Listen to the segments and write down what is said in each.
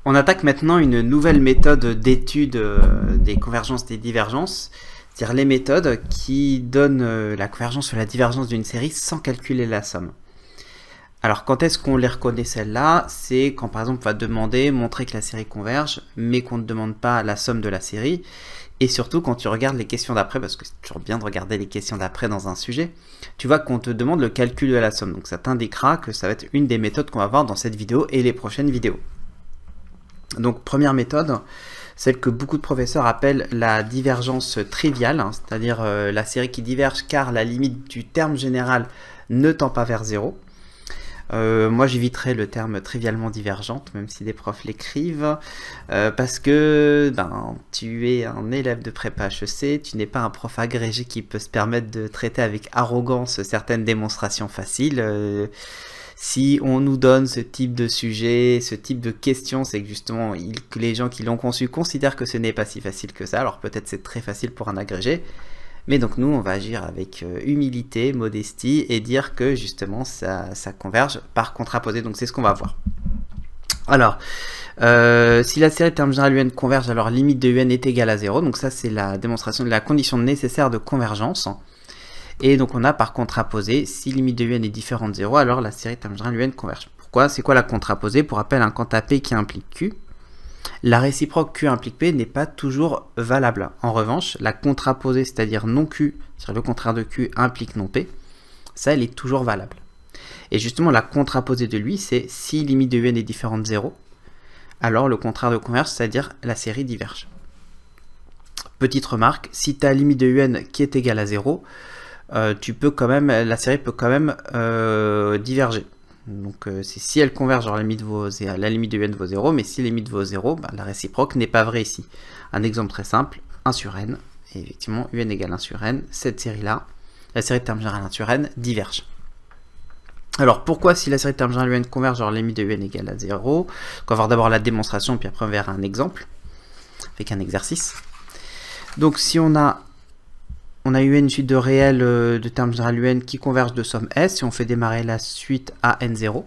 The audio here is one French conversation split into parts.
On attaque maintenant une nouvelle méthode d'étude des convergences et des divergences, c'est-à-dire les méthodes qui donnent la convergence ou la divergence d'une série sans calculer la somme. Alors quand est-ce qu'on les reconnaît celles-là? C'est quand par exemple on va demander, montrer que la série converge, mais qu'on ne demande pas la somme de la série. Et surtout quand tu regardes les questions d'après, parce que c'est toujours bien de regarder les questions d'après dans un sujet, tu vois qu'on te demande le calcul de la somme. Donc ça t'indiquera que ça va être une des méthodes qu'on va voir dans cette vidéo et les prochaines vidéos. Donc première méthode, celle que beaucoup de professeurs appellent la divergence triviale, hein, c'est-à-dire la série qui diverge car la limite du terme général ne tend pas vers 0. Moi j'éviterai le terme trivialement divergente, même si des profs l'écrivent, parce que tu es un élève de prépa HEC, tu n'es pas un prof agrégé qui peut se permettre de traiter avec arrogance certaines démonstrations faciles. Si on nous donne ce type de sujet, ce type de questions, c'est que justement que les gens qui l'ont conçu considèrent que ce n'est pas si facile que ça. Alors peut-être c'est très facile pour un agrégé, mais donc nous on va agir avec humilité, modestie et dire que justement ça converge par contraposé. Donc c'est ce qu'on va voir. Alors, si la série de termes généraux UN converge, alors limite de UN est égale à 0. Donc ça c'est la démonstration de la condition nécessaire de convergence. Et donc on a par contraposé, si limite de UN est différente de 0, alors la série de termes généraux UN converge. Pourquoi? C'est quoi la contraposée? Pour rappel, un quant à P qui implique Q, la réciproque Q implique P n'est pas toujours valable. En revanche, la contraposée, c'est-à-dire non Q, c'est-à-dire le contraire de Q implique non P, ça elle est toujours valable. Et justement la contraposée de lui, c'est si limite de UN est différente de 0, alors le contraire de converge, c'est-à-dire la série diverge. Petite remarque, si tu as limite de UN qui est égale à 0, la série peut quand même diverger. Donc c'est si elle converge, alors la limite de UN vaut 0, mais si la limite vaut 0, la réciproque n'est pas vraie ici. Un exemple très simple, 1 sur n, et effectivement UN égale 1 sur n, cette série-là, la série de termes généraux 1 sur n, diverge. Alors pourquoi si la série de termes généraux UN converge, alors la limite de UN égale à 0? On va voir d'abord la démonstration, puis après on verra un exemple, avec un exercice. Donc si on a eu une suite de réels de termes généraux UN qui convergent de somme S. Si on fait démarrer la suite à n0,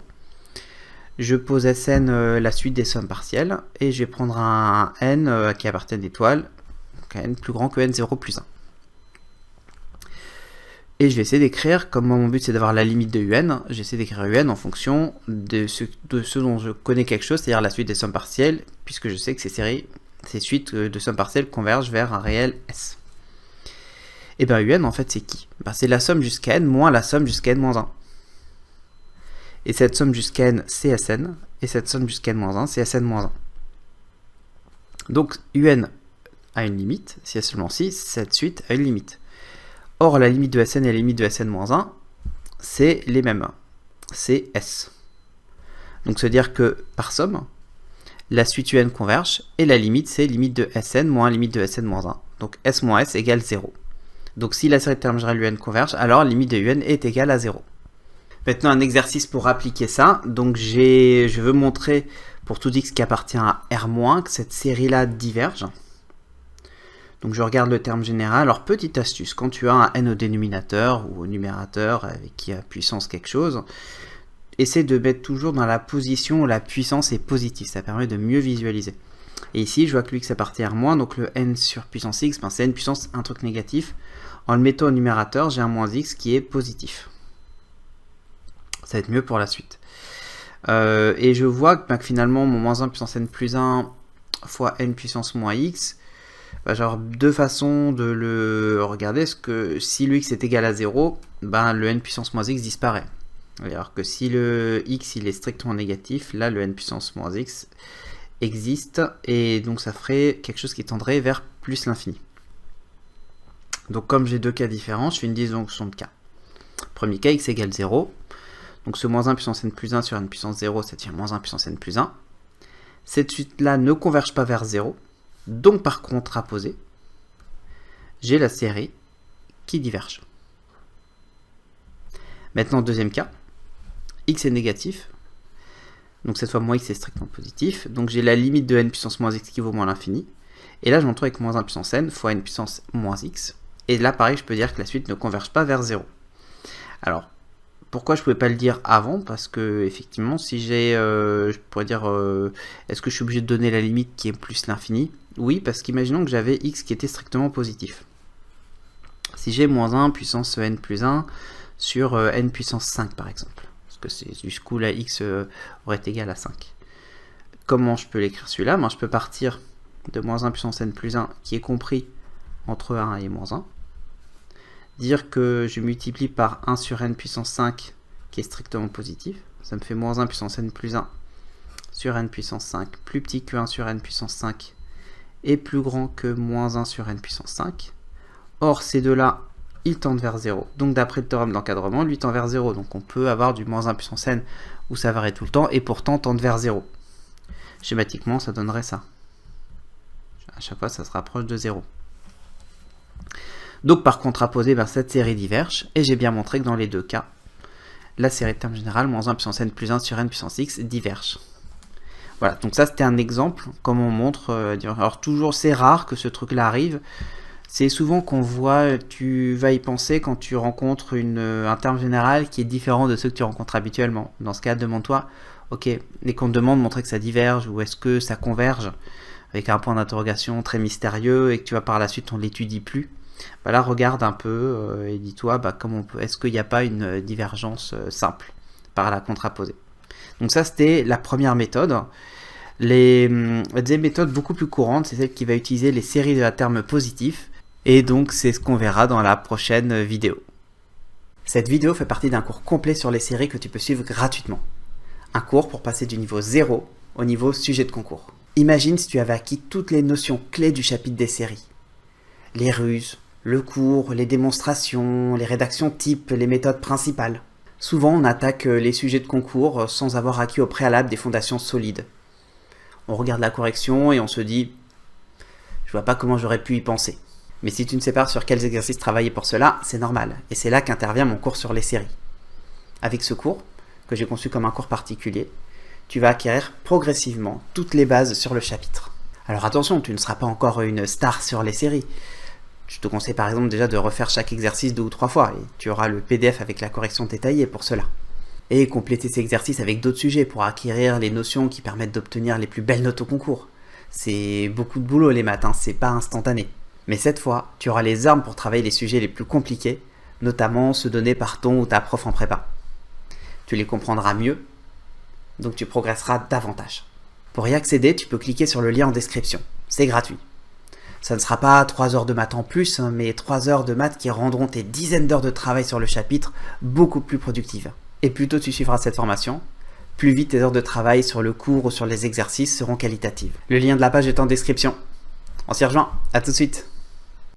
je pose Sn la suite des sommes partielles et je vais prendre un n qui appartient à d'étoiles, donc un n plus grand que n0 plus 1. Et je vais essayer d'écrire, comme mon but c'est d'avoir la limite de UN, j'essaie d'écrire UN en fonction de ce dont je connais quelque chose, c'est-à-dire la suite des sommes partielles, puisque je sais que ces suites de sommes partielles convergent vers un réel S. Et bien UN en fait c'est qui? C'est la somme jusqu'à n moins la somme jusqu'à n moins 1. Et cette somme jusqu'à n c'est Sn, et cette somme jusqu'à n moins 1 c'est Sn moins 1. Donc UN a une limite, si et seulement si cette suite a une limite. Or la limite de Sn et la limite de Sn moins 1, c'est les mêmes, c'est S. Donc ça veut dire que par somme, la suite UN converge, et la limite c'est limite de Sn moins limite de Sn moins 1. Donc S moins S égale 0. Donc si la série de termes généraux UN converge, alors limite de UN est égale à 0. Maintenant un exercice pour appliquer ça. Donc je veux montrer pour tout x qui appartient à R- que cette série-là diverge. Donc je regarde le terme général. Alors petite astuce, quand tu as un n au dénominateur ou au numérateur avec qui a puissance quelque chose, essaie de mettre toujours dans la position où la puissance est positive. Ça permet de mieux visualiser. Et ici je vois que x appartient à R-, donc le n sur puissance x, c'est n puissance un truc négatif. En le mettant au numérateur, j'ai un moins x qui est positif. Ça va être mieux pour la suite. Et je vois que finalement, mon moins 1 puissance n plus 1 fois n puissance moins x, j'ai deux façons de le regarder. Est-ce que si le x est égal à 0, le n puissance moins x disparaît. Alors que si le x il est strictement négatif, là le n puissance moins x existe, et donc ça ferait quelque chose qui tendrait vers plus l'infini. Donc comme j'ai deux cas différents, je fais une disjonction de cas. Premier cas, x égale 0. Donc ce moins 1 puissance n plus 1 sur n puissance 0, ça devient moins 1 puissance n plus 1. Cette suite-là ne converge pas vers 0. Donc par contraposé, j'ai la série qui diverge. Maintenant, deuxième cas, x est négatif. Donc cette fois, moins x est strictement positif. Donc j'ai la limite de n puissance moins x qui vaut moins l'infini. Et là, je me retrouve avec moins 1 puissance n fois n puissance moins x. Et là, pareil, je peux dire que la suite ne converge pas vers 0. Alors, Pourquoi je pouvais pas le dire avant? Parce que effectivement, si j'ai, je pourrais dire, est-ce que je suis obligé de donner la limite qui est plus l'infini? Oui, parce qu'imaginons que j'avais x qui était strictement positif. Si j'ai moins 1 puissance n plus 1 sur n puissance 5 par exemple, parce que c'est jusqu'où la x aurait été égal à 5. Comment je peux l'écrire celui-là? Je peux partir de moins 1 puissance n plus 1 qui est compris entre 1 et moins 1. Dire que je multiplie par 1 sur n puissance 5 qui est strictement positif. Ça me fait moins 1 puissance n plus 1 sur n puissance 5 plus petit que 1 sur n puissance 5 et plus grand que moins 1 sur n puissance 5. Or, ces deux-là, ils tendent vers 0. Donc, d'après le théorème d'encadrement, lui tend vers 0. Donc, on peut avoir du moins 1 puissance n où ça varie tout le temps et pourtant tendre vers 0. Schématiquement, ça donnerait ça. À chaque fois, ça se rapproche de 0. Donc, par contraposé, cette série diverge. Et j'ai bien montré que dans les deux cas, la série de termes générale, moins 1 puissance n plus 1 sur n puissance x, diverge. Voilà, donc ça, c'était un exemple, comme on montre. Alors, toujours, c'est rare que ce truc-là arrive. C'est souvent qu'on voit, tu vas y penser quand tu rencontres un terme général qui est différent de ceux que tu rencontres habituellement. Dans ce cas, demande-toi, ok, et qu'on te demande de montrer que ça diverge ou est-ce que ça converge avec un point d'interrogation très mystérieux et que tu vas par la suite, on ne l'étudie plus. Là, regarde un peu et dis-toi, est-ce qu'il n'y a pas une divergence simple par la contraposée. Donc ça, c'était la première méthode. Des méthodes beaucoup plus courantes, c'est celle qui va utiliser les séries de termes positifs. Et donc, c'est ce qu'on verra dans la prochaine vidéo. Cette vidéo fait partie d'un cours complet sur les séries que tu peux suivre gratuitement. Un cours pour passer du niveau 0 au niveau sujet de concours. Imagine si tu avais acquis toutes les notions clés du chapitre des séries. Les ruses, le cours, les démonstrations, les rédactions types, les méthodes principales. Souvent, on attaque les sujets de concours sans avoir acquis au préalable des fondations solides. On regarde la correction et on se dit « je vois pas comment j'aurais pu y penser ». Mais si tu ne sais pas sur quels exercices travailler pour cela, c'est normal. Et c'est là qu'intervient mon cours sur les séries. Avec ce cours, que j'ai conçu comme un cours particulier, tu vas acquérir progressivement toutes les bases sur le chapitre. Alors attention, tu ne seras pas encore une star sur les séries. Je te conseille par exemple déjà de refaire chaque exercice 2 ou 3 fois, et tu auras le PDF avec la correction détaillée pour cela. Et compléter ces exercices avec d'autres sujets pour acquérir les notions qui permettent d'obtenir les plus belles notes au concours. C'est beaucoup de boulot les maths, c'est pas instantané. Mais cette fois, tu auras les armes pour travailler les sujets les plus compliqués, notamment ceux donnés par ton ou ta prof en prépa. Tu les comprendras mieux, donc tu progresseras davantage. Pour y accéder, tu peux cliquer sur le lien en description. C'est gratuit. Ça ne sera pas 3 heures de maths en plus, mais 3 heures de maths qui rendront tes dizaines d'heures de travail sur le chapitre beaucoup plus productives. Et plus tôt tu suivras cette formation, plus vite tes heures de travail sur le cours ou sur les exercices seront qualitatives. Le lien de la page est en description. On s'y rejoint, à tout de suite.